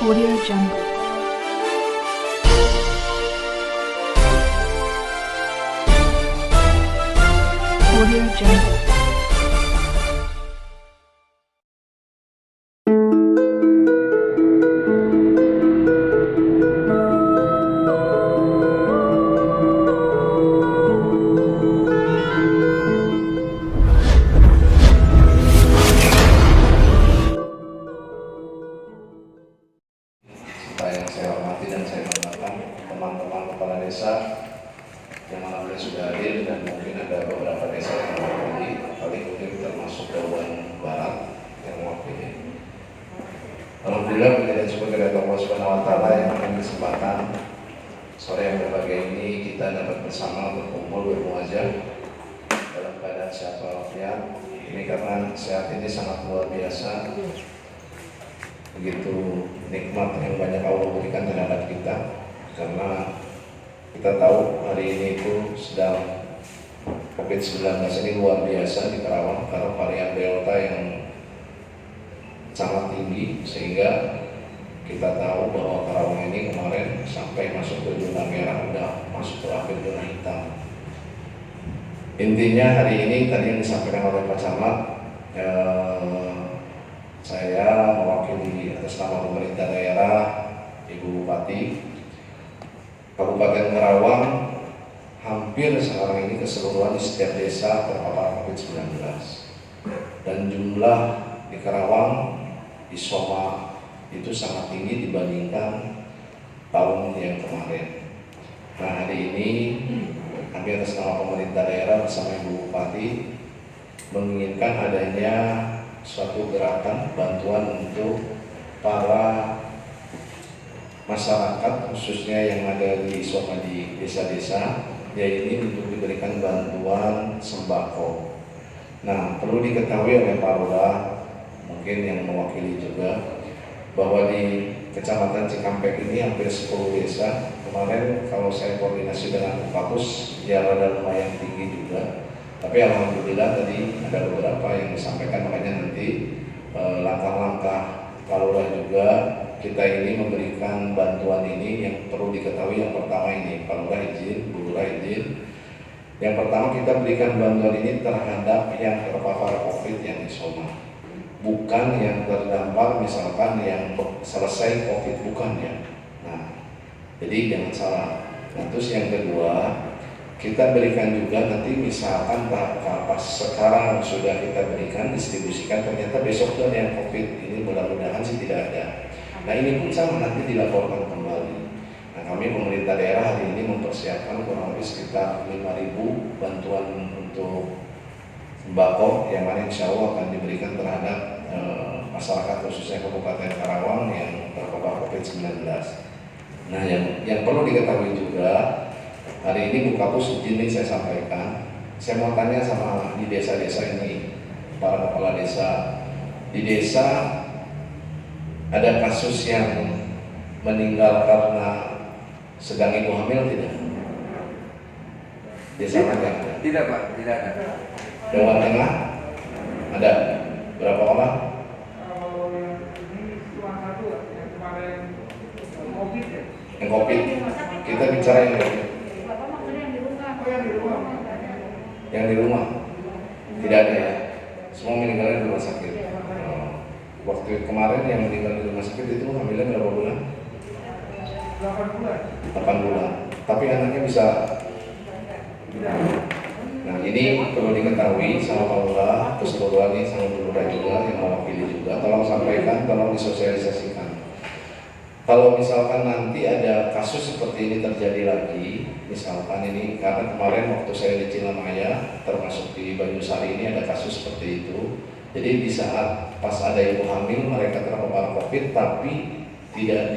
Audio Jungle. Audio Jungle. Yang saya hormati dan saya banggakan teman-teman kepala desa yang mana sudah hadir, dan mungkin ada beberapa desa yang mewakili, paling mungkin termasuk Dauban Barat yang mewakili. Alhamdulillah kita dan syukur kepada Allah Subhanahu Wa Taala yang memberi kesempatan sore yang berbahagia ini kita dapat bersama berkumpul bermuajah dalam keadaan sehat walafiat. Ini karena sehat ini sangat luar biasa. Begitu nikmat yang banyak Allah berikan terhadap kita, karena kita tahu hari ini itu sedang COVID-19 ini luar biasa di Karawang karena varian Delta yang sangat tinggi, sehingga kita tahu bahwa Karawang ini kemarin sampai masuk ke zona merah, udah masuk ke akhir zona hitam. Intinya hari ini tadi yang disampaikan oleh Pak Camat, saya mewakili atas nama pemerintah daerah, Ibu Bupati, Kabupaten Karawang, hampir sekarang ini keseluruhan di setiap desa terpapar COVID-19. Dan jumlah di Karawang, di Soma itu sangat tinggi dibandingkan tahun yang kemarin. Nah, hari ini kami atas nama pemerintah daerah bersama Ibu Bupati menginginkan adanya suatu gerakan bantuan untuk para masyarakat khususnya yang ada di Soma di desa-desa, yaitu untuk diberikan bantuan sembako. Nah, perlu diketahui oleh Pak Lurah, mungkin yang mewakili juga, bahwa di Kecamatan Cikampek ini hampir 10 desa. Kemarin kalau saya koordinasi dengan Kapus, ya ada lumayan tinggi juga. Tapi alhamdulillah tadi ada beberapa yang disampaikan, makanya nanti langkah-langkah kalau juga kita ini memberikan bantuan ini yang perlu diketahui. Yang pertama ini, Pak Lurah izin, Bu Lurah izin. Yang pertama kita berikan bantuan ini terhadap yang terpapar COVID yang di Soma, bukan yang terdampak misalkan yang selesai COVID, bukan ya. Nah, jadi jangan salah. Nah, terus yang kedua, kita berikan juga nanti misalkan pas sekarang sudah kita berikan distribusikan, ternyata besok tuh ada yang COVID, ini mudah-mudahan sih tidak ada. Nah, ini pun sama nanti dilaporkan kembali. Nah, kami pemerintah daerah hari ini mempersiapkan kurang lebih sekitar 5.000 bantuan untuk sembako yang mana insya Allah akan diberikan terhadap masyarakat khususnya Kabupaten Karawang yang terpapar COVID-19. Nah, yang perlu diketahui juga, hari ini Bu Kapus izin saya sampaikan, saya mau tanya sama di desa-desa ini, para kepala desa. Di desa ada kasus yang meninggal karena sedang ibu hamil tidak? Desa mana ada? Tidak Pak, tidak ada. Jawa Tengah ada berapa orang? Kalau yang ini cuma satu yang kemarin COVID ya. Yang COVID. Kita bicara yang COVID. Yang di rumah tidak ada ya, semua meninggalnya di rumah sakit. Waktu kemarin yang meninggal di rumah sakit itu hamilnya berapa bulan? 8 bulan. 8 bulan. Tapi anaknya bisa. Nah, ini perlu diketahui sama Pak Lurah, keseluruhan ini sama Bu Lurah juga yang mewakili juga. Tolong sampaikan, tolong disosialisasikan. Kalau misalkan nanti ada kasus seperti ini terjadi lagi, misalkan ini karena kemarin waktu saya di Cilamaya, termasuk di Banyusari ini ada kasus seperti itu. Jadi di saat pas ada ibu hamil mereka terpapar COVID tapi tidak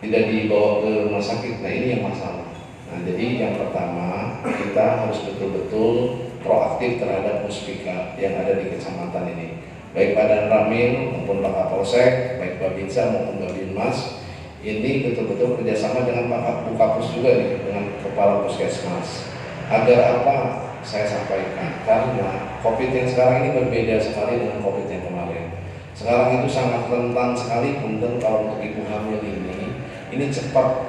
dibawa ke rumah sakit. Nah, ini yang masalah. Nah, jadi yang pertama kita harus betul-betul proaktif terhadap muspika yang ada di kecamatan ini. Baik Pak Dan Ramil maupun Pak Kapolsek, baik Babinsa maupun Babinmas, ini betul-betul kerjasama dengan Pak Kapus juga nih, dengan Kepala Puskesmas. Agar apa saya sampaikan? Karena COVID yang sekarang ini berbeda sekali dengan COVID yang kemarin. Sekarang itu sangat rentan sekali punten kalau untuk ibu hamil ini cepat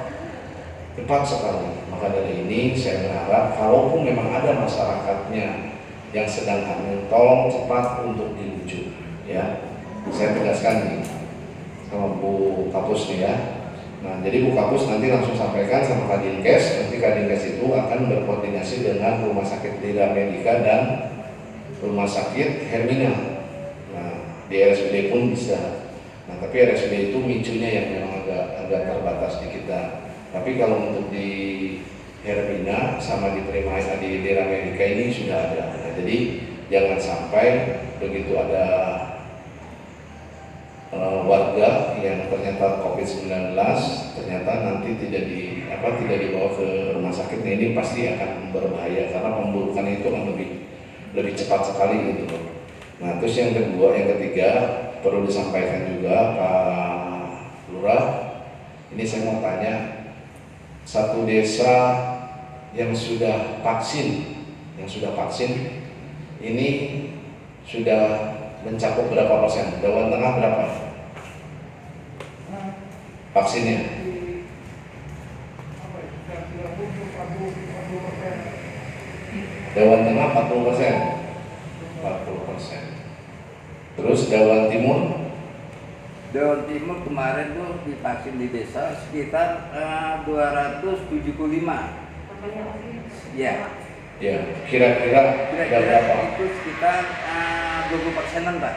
sekali. Maka dari ini saya berharap kalaupun memang ada masyarakatnya yang sedang hamil, tolong cepat untuk dirujuk ya. Saya tegaskan nih sama Bu Kapus nih ya. Nah, jadi Bu Kapus nanti langsung sampaikan sama Kadinkes, nanti Kadinkes itu akan berkoordinasi dengan Rumah Sakit Lira Medica dan Rumah Sakit Hermina. Nah, di RSUD pun bisa. Nah, tapi RSUD itu micunya yang memang agak terbatas di kita. Tapi kalau untuk di Hermina sama di Lira Medica ini sudah ada. Nah, jadi jangan sampai begitu ada warga yang ternyata COVID-19 ternyata nanti tidak dibawa ke rumah sakit. Nah, ini pasti akan berbahaya karena pemburukan itu akan lebih cepat sekali gitu loh. Nah, terus yang ketiga perlu disampaikan juga Pak Lurah, ini saya mau tanya, satu desa yang sudah vaksin ini sudah mencakup berapa persen? Jawa Tengah berapa vaksinnya? Jawa Tengah 40%. Terus Jawa Timur? Jawa Timur kemarin tuh divaksin di desa sekitar 275. Ya. Ya, kira-kira berapa? Itu sekitar 20%-an Pak.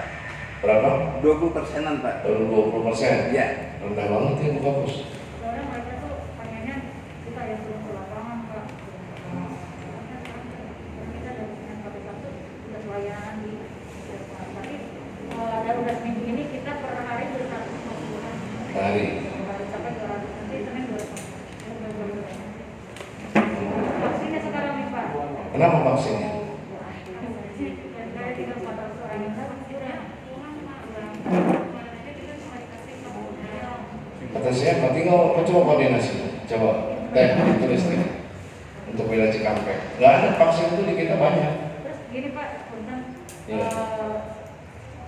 Berapa? 20%-an Pak. Baru 20%? Ya. Rendah banget ya Bu Kapus. Soalnya mereka tuh pengennya kita yang turun ke lapangan Pak. Kita dari yang satu sudah pelayanan di tapi darurat seminggu ini kita per hari 250-an. Hari. Baru sampai 200 nanti Senin 200. Vaksinnya sekarang nih Pak. Kenapa vaksinnya? Saya tinggal 400 orang yang Kata saya, Pak Tinggal, coba koordinasi, coba tulis nih untuk wilayah Cikampek. Nggak ada vaksin itu di kita banyak. Terus gini Pak, punten Iya.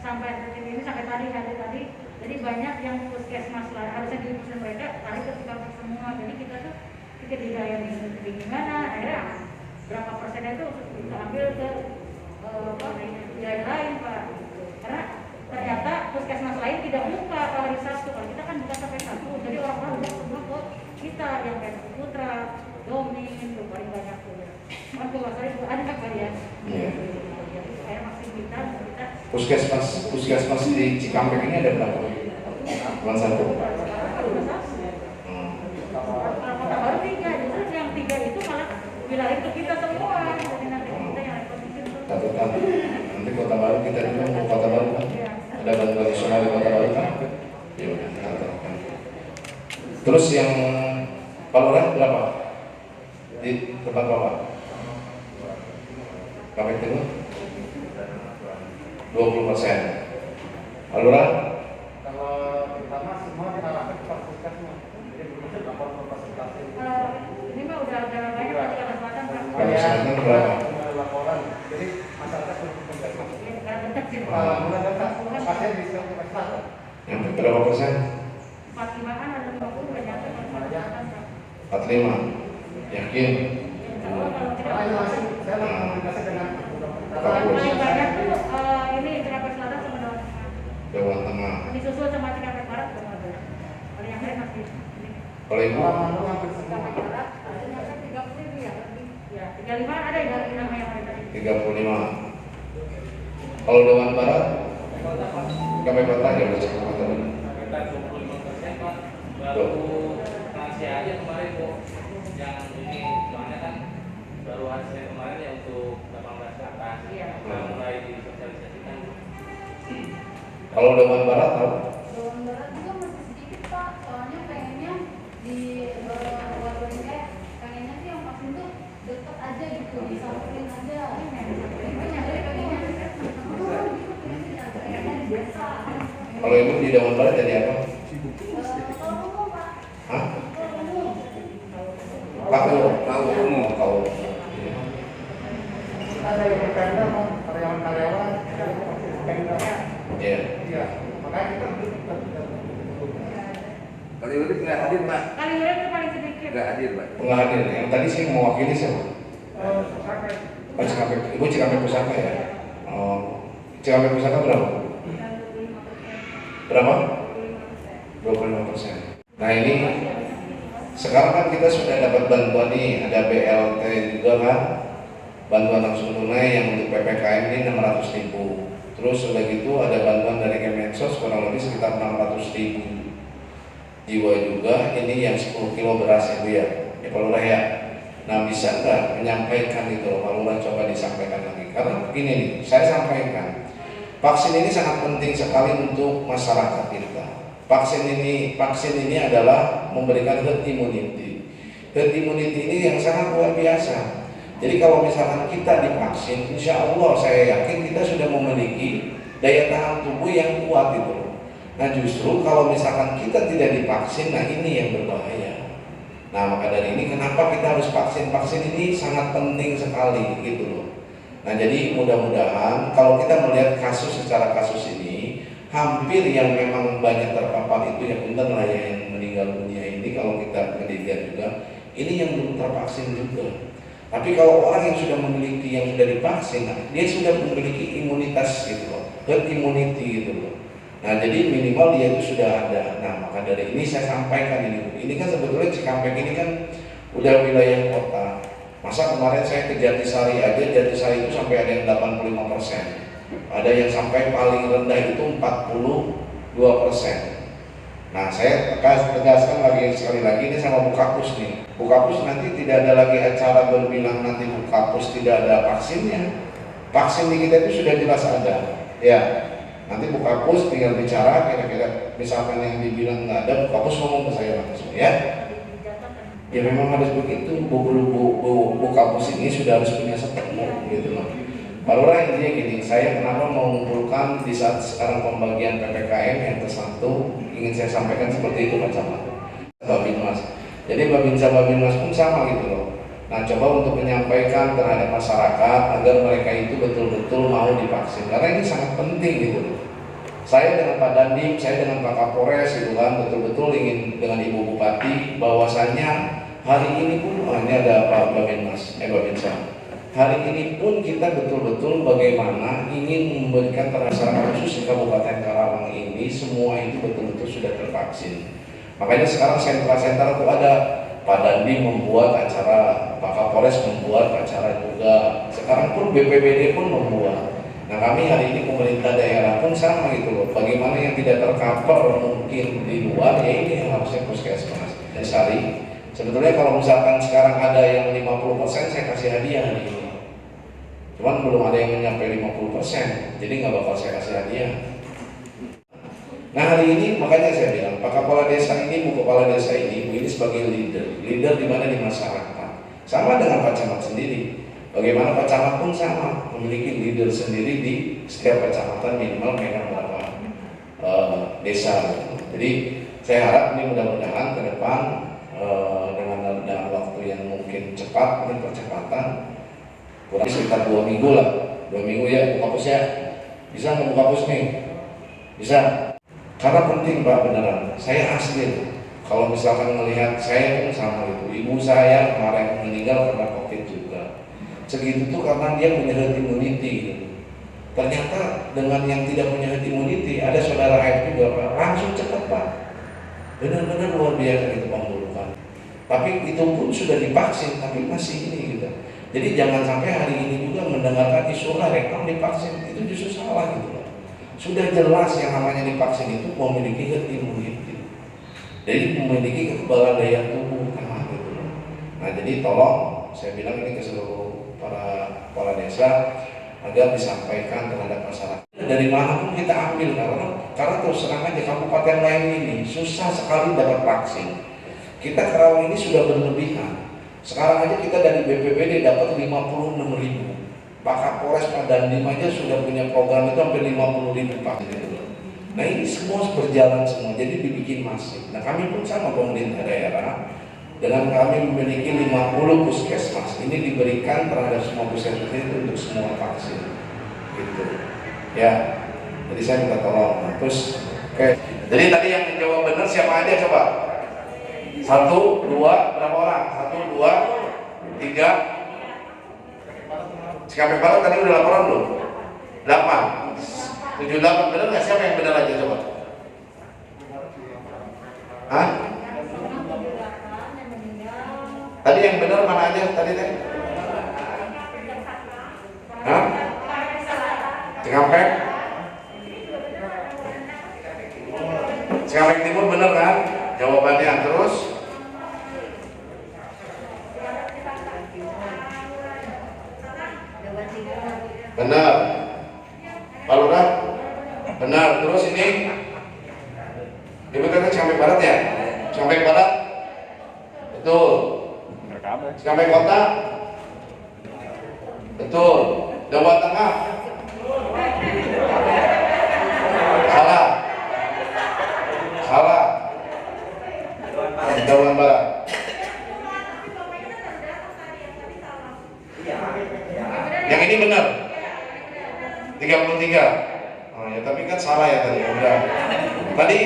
sampai detik ini sampai hari tadi, jadi banyak yang puskesmas lah harusnya diurusin mereka tarik ke Cikampek semua. Jadi kita tuh pikir dilayani di gimana, akhirnya berapa persennya itu kita ambil ke wilayah lain Pak. Karena ternyata puskesmas lain tidak buka kalau hari Sabtu, kalau kita kan buka sampai Sabtu. Jadi orang-orang udah semua ke kita yang kayak Putra, Domin, tuh paling banyak tuh. Kan kalau saya juga ada kalian. Iya. Jadi supaya vaksin kita. Puskesmas di Cikampek ini ada berapa? Cuma satu. Kalau baru 3, justru yang 3 itu malah wilayah itu kita semua. Jadi nanti kita yang repot itu. Catatan. Nanti Kota Baru kita juga mau Kota Baru kan? Ada bantuan nasional di Kota Baru kan? Ya udah, catatan. Terus yang Palura berapa? Di tempat Bapak? Kampek Timur? 20%. Palura? Kalau pertama semua diarahkan ke puskesmas, jadi belum ada lapor ke presentasi. Ini mah udah banyak di Jakarta Selatan Pak. Kalau Selatan berapa? Cuma ada laporan, jadi masyarakat perlu ke puskesmas. Ini karena dekat sih. Mulai datang pasien di puskesmas. Yang berapa persen? 45-an ada 50 udah nyampe kalau Selatan Pak. 45. Yakin? Insya Allah kalau kita Karena langsung saya komunikasi dengan paling banyak tuh ini Cikampek Selatan sama Jawa Tengah. Jawa Tengah. Disusul sama Cikampek Barat belum ada. Kalau yang lain masih ini. Kalau Ibu? orang hampir semua. Cikampek Barat ada yang 30 ya lebih. Ya 35 ada yang dari nama yang ada tadi. 35. Kalau Dewan Barat? Sampai kota aja udah cukup kota dulu. Kita 25% Pak, baru Asia aja kemarin Bu, yang ini soalnya kan baru hasil kemarin ya untuk 18 ke atas, udah mulai disosialisasikan. Kalau Dewan Barat tahu? Jawa Barat juga masih sedikit Pak, soalnya pengennya di pengennya sih yang vaksin tuh deket aja gitu, disamperin aja. Kalau Ibu di Dewan Barat jadi apa? Hah? Kau. Ada yang pemda, karyawan-karyawan, pemda. Ya. Iya, makanya kita belum. Kali ini nggak hadir Pak, Kali ini itu paling sedikit. nggak hadir Pak. Nggak hadir. Yang tadi sih mewakili siapa? Sampai Oh, Cikampek. Ibu Cikampek Pusaka ya? Oh, Cikampek Pusaka berapa? Berapa? 25%. Nah ini sekarang kan kita sudah dapat bantuan nih, ada BLT juga kan, bantuan langsung tunai yang untuk PPKM ini 600.000. Terus sudah gitu ada bantuan dari Kemensos kurang lebih sekitar 600.000 jiwa juga. Ini yang 10 kilo beras ya Bu ya, Pak Lurah ya. Nah bisa nggak menyampaikan itu Pak Lurah, coba disampaikan lagi. Karena begini nih, saya sampaikan, vaksin ini sangat penting sekali untuk masyarakat kita. Vaksin ini adalah memberikan herd immunity. Herd immunity ini yang sangat luar biasa. Jadi kalau misalkan kita divaksin, insya Allah saya yakin kita sudah memiliki daya tahan tubuh yang kuat itu. Nah justru kalau misalkan kita tidak divaksin, nah ini yang berbahaya. Nah maka dari ini kenapa kita harus vaksin? Vaksin ini sangat penting sekali gitu loh. Nah jadi mudah-mudahan kalau kita melihat kasus secara kasus ini, hampir yang memang banyak terpapar itu yang benar lah yang meninggal dunia ini kalau kita melihat juga, ini yang belum tervaksin juga. Tapi kalau orang yang sudah memiliki, yang sudah divaksin, nah, dia sudah memiliki imunitas gitu loh, herd immunity gitu loh. Nah jadi minimal dia itu sudah ada. Nah maka dari ini saya sampaikan ini kan sebetulnya Cikampek ini kan udah wilayah kota. Masa kemarin saya ke Jatisari aja, Jatisari itu sampai ada yang 85%, ada yang sampai paling rendah itu 42%. Nah saya tegaskan lagi sekali lagi ini sama Bu Kapus nih. Bu Kapus nanti tidak ada lagi acara berbilang nanti Bu Kapus tidak ada vaksinnya. Vaksin di kita itu sudah jelas ada. Ya, nanti Bu Kapus tinggal bicara kira-kira misalkan yang dibilang nggak ada, Bu Kapus ngomong ke saya langsung ya. Ya memang harus begitu. Bu Kapus ini sudah harus punya stok gitu loh. Pak Lurah intinya gini, saya kenapa mau mengumpulkan di saat sekarang pembagian PPKM yang ke-1 ingin saya sampaikan seperti itu Pak Camat, Babinmas. Jadi Babinsa Babinmas pun sama gitu loh. Nah coba untuk menyampaikan terhadap masyarakat agar mereka itu betul-betul mau divaksin karena ini sangat penting gitu loh. Saya dengan Pak Dandim, saya dengan Pak Kapolres gitu kan betul-betul ingin dengan Ibu Bupati bahwasannya hari ini pun ini ada Pak Babinmas, Babinsa. Hari ini pun kita betul-betul bagaimana ingin memberikan masyarakat khusus di Kabupaten Karawang ini semua itu betul-betul sudah tervaksin. Makanya sekarang sentra-sentra itu ada, Pak Dandi membuat acara, Pak Kapolres membuat acara juga. Sekarang pun BPBD pun membuat. Nah kami hari ini pemerintah daerah pun sama gitu loh. Bagaimana yang tidak tercover mungkin di luar ya ini yang harusnya puskesmas. Dan Sari, sebetulnya kalau misalkan sekarang ada yang 50% saya kasih hadiah hari ini. Cuman belum ada yang mencapai 50%, jadi nggak bakal saya kasih hadiah. Nah hari ini makanya saya bilang Pak Kepala Desa ini, Bu Kepala Desa ini, Bu ini sebagai leader di mana di masyarakat. Sama dengan Pak Camat sendiri. Bagaimana Pak Camat pun sama memiliki leader sendiri di setiap kecamatan minimal megang berapa desa. Jadi saya harap ini mudah-mudahan ke depan dengan waktu yang mungkin cepat dan percepatan. Kurang sekitar 2 minggu lah, 2 minggu ya Bu Kapus ya. Bisa nggak Bu Kapus nih? Bisa. Karena penting Pak beneran. Saya asli. Kalau misalkan melihat saya pun sama itu. Ibu saya kemarin meninggal karena COVID juga. Segitu tuh karena dia punya herd immunity. Gitu. Ternyata dengan yang tidak punya herd immunity ada saudara Aib juga Pak. Langsung cepat Pak. Benar-benar luar biasa itu pembunuhan. Tapi itu pun sudah divaksin, tapi masih ini gitu. Jadi jangan sampai hari ini juga mendengarkan isu reklam divaksin itu justru salah gitu loh. Sudah jelas yang namanya divaksin itu memiliki herd immunity. Jadi memiliki kekebalan daya tubuh gitu loh. Nah jadi tolong saya bilang ini ke seluruh para kepala desa agar disampaikan terhadap masyarakat. Dari mana pun kita ambil karena terus terang aja kabupaten lain ini susah sekali dapat vaksin. Kita Karawang ini sudah berlebihan. Sekarang aja kita dari BPBD dapat 56.000. Pak Kapolres, Pak Dandim aja sudah punya program itu sampai 50.000 vaksin. Nah ini semua berjalan semua, jadi dibikin masif. Nah kami pun sama pemerintah daerah, dengan kami memiliki 50 puskesmas, ini diberikan terhadap semua puskesmas itu untuk semua vaksin. Gitu. Ya. Jadi saya minta tolong. Nah, terus oke. Jadi tadi yang menjawab benar siapa aja coba? 1, 2, berapa orang? 1, 2, 3. Cikampek Barat tadi udah laporan belum? 8. 7, 8 benar nggak? Siapa yang benar aja coba? Hah? Tadi yang benar mana aja tadi teh? Hah? Cikampek? Cikampek Timur benar kan? Jawabannya terus? Benar. Palura? Benar. Terus ini? Ibu kata Cikampek Barat ya? Cikampek Barat? Betul. Cikampek Kota? Betul. Jawa Tengah? Salah. Salah. Jawa Barat. Yang ini benar. 33. Oh ya, tapi kan salah ya tadi. Udah. Tadi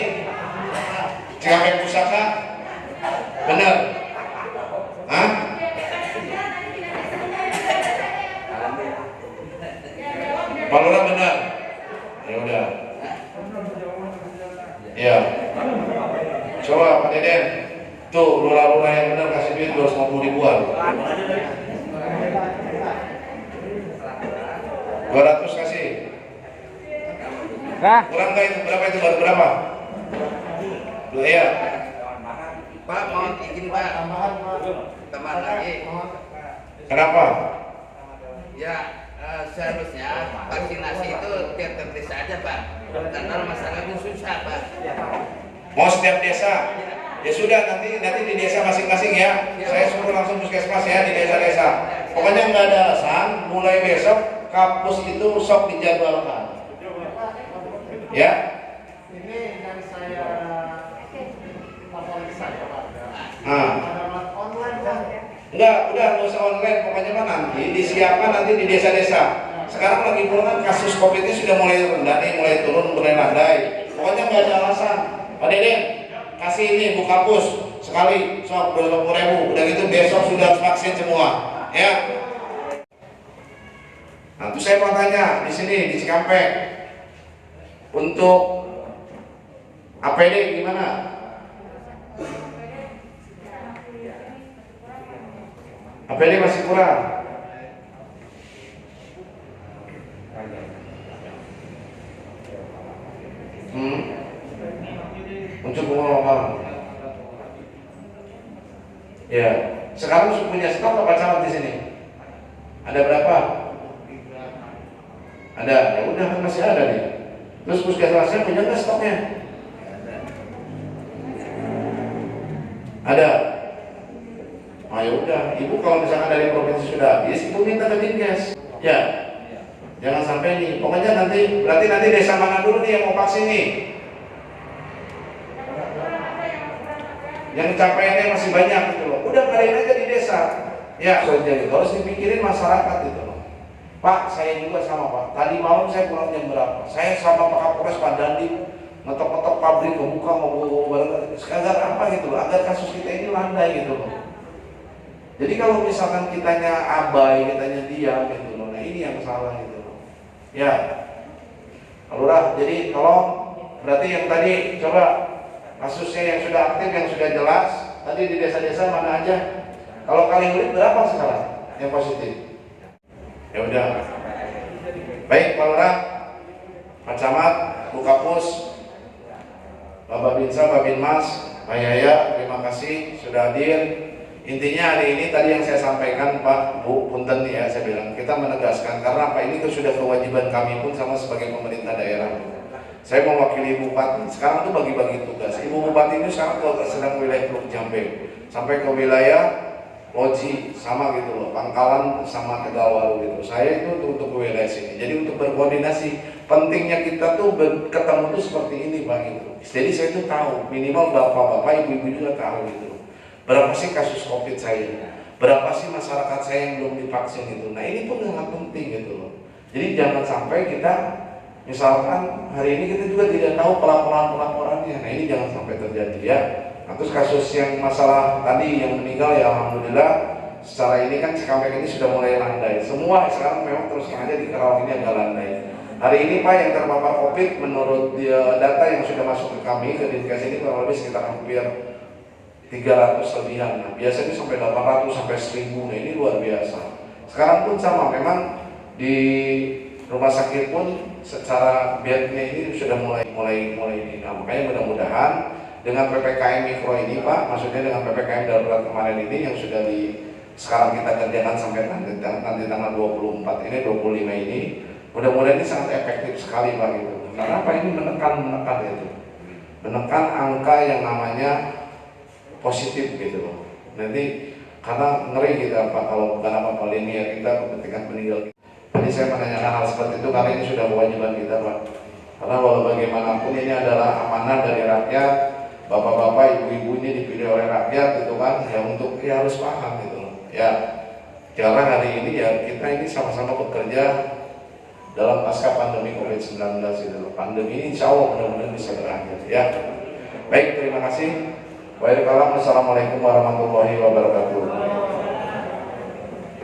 Cikampek Pusaka benar. Hah? Palura benar. Ya udah. Ya. Coba Pak Deden. Tuh lurah-lurah yang benar kasih duit 250 ribuan. 200 kasih. Kurang nggak itu? Berapa itu? Baru berapa? Iya. Pak, mau izin Pak, teman lagi. Kenapa? Ya, seharusnya vaksinasi itu tiap desa aja Pak, karena masalahnya susah Pak. Mau setiap desa? Ya sudah, nanti di desa masing-masing ya. Saya suruh langsung puskesmas ya di desa-desa. Pokoknya nggak ada alasan. Mulai besok kampus itu sok dijadwalkan. Ya. Ini yang saya favorit saya Pak. Nah. Online kan? Enggak, udah nggak usah online. Pokoknya mah nanti disiapkan nanti di desa-desa. Sekarang lagi pula kan kasus COVID ini sudah mulai rendah nih, mulai turun, mulai landai. Pokoknya nggak ada alasan. Pak Deden, kasih ini Bu Kampus sekali sok 20.000. Udah gitu besok sudah vaksin semua. Ya. Nah, terus saya mau tanya di sini di Cikampek untuk APD gimana? APD masih kurang. Untuk ngomong. Ya, sekarang punya stok apa camat di sini? Ada berapa? Ada, ya udah kan masih ada nih. Terus puskesmasnya punya nggak stoknya? Ada. Oh ya udah, ibu kalau misalkan dari provinsi sudah habis, ibu minta ke Dinkes. Ya, jangan sampai nih. Pokoknya nanti, berarti nanti desa mana dulu nih yang mau vaksin nih? Yang capaiannya masih banyak gitu loh. Udah kalian aja di desa. Ya, jadi harus dipikirin masyarakat gitu loh. Pak, saya juga sama Pak. Tadi malam saya pulang jam berapa? Saya sama Pak Kapolres Pak Dandi ngetok-ngetok pabrik, ngebuka, mau barang. Agar apa gitu loh? Agar kasus kita ini landai gitu loh. Jadi kalau misalkan kitanya abai, kitanya diam gitu loh. Nah ini yang salah gitu loh. Ya, Lurah. Jadi tolong. Berarti yang tadi coba kasusnya yang sudah aktif, yang sudah jelas. Tadi di desa-desa mana aja? Kalau Kaliurip berapa sekarang yang positif? Ya udah. Baik Pak Lurah, Pak Camat, Bu Kapus, Bapak Binsa, Bapak Binmas, Pak Yaya, terima kasih sudah hadir. Intinya hari ini tadi yang saya sampaikan Pak, Bu, punten nih ya, saya bilang kita menegaskan karena apa ini sudah kewajiban kami pun sama sebagai pemerintah daerah. Saya mewakili Bupati, sekarang tuh bagi-bagi tugas. Ibu Bupati ini sekarang sedang wilayah Teluk Jambe, sampai ke wilayah Loji sama gitu loh, Pangkalan sama Tegalwaru gitu. Saya itu untuk wilayah sini. Jadi untuk berkoordinasi, pentingnya kita tuh ketemu tuh seperti ini Pak gitu. Jadi saya tuh tahu, minimal bapak-bapak, ibu-ibu juga tahu gitu. Berapa sih kasus COVID saya? Berapa sih masyarakat saya yang belum divaksin gitu? Nah ini pun sangat penting gitu loh. Jadi jangan sampai kita Misalkan hari ini kita juga tidak tahu pelaporannya. Nah ini jangan sampai terjadi ya. Nah, terus kasus yang masalah tadi yang meninggal ya alhamdulillah secara ini kan Cikampek ini sudah mulai landai. Semua sekarang memang terus aja di Karawang ini agak landai. Hari ini Pak yang terpapar COVID menurut data yang sudah masuk ke kami ke Dinkes ini kurang lebih sekitar hampir 300 lebihan. Nah, biasanya sampai 800 sampai 1000. Nah, ini luar biasa. Sekarang pun sama, memang di rumah sakit pun secara bednya ini sudah mulai ini. Nah, makanya mudah-mudahan dengan PPKM mikro ini Pak, maksudnya dengan PPKM darurat kemarin ini yang sudah sekarang kita kerjakan sampai nanti tanggal 24 ini 25 ini, mudah-mudahan ini sangat efektif sekali Pak gitu. Karena apa ini menekan itu, menekan angka yang namanya positif gitu loh. Nanti karena ngeri kita Pak kalau bukan apa-apa linear kita ketika meninggal. Jadi saya menanyakan hal seperti itu karena ini sudah kewajiban kita Pak. Karena walau bagaimanapun ini adalah amanah dari rakyat, bapak-bapak, ibu-ibu ini dipilih oleh rakyat gitu kan, ya untuk ya harus paham gitu loh. Ya, karena hari ini ya kita ini sama-sama bekerja dalam pasca pandemi COVID-19 itu loh. Pandemi ini insya Allah mudah-mudahan bisa berakhir ya. Baik, terima kasih. Wassalamualaikum warahmatullahi wabarakatuh.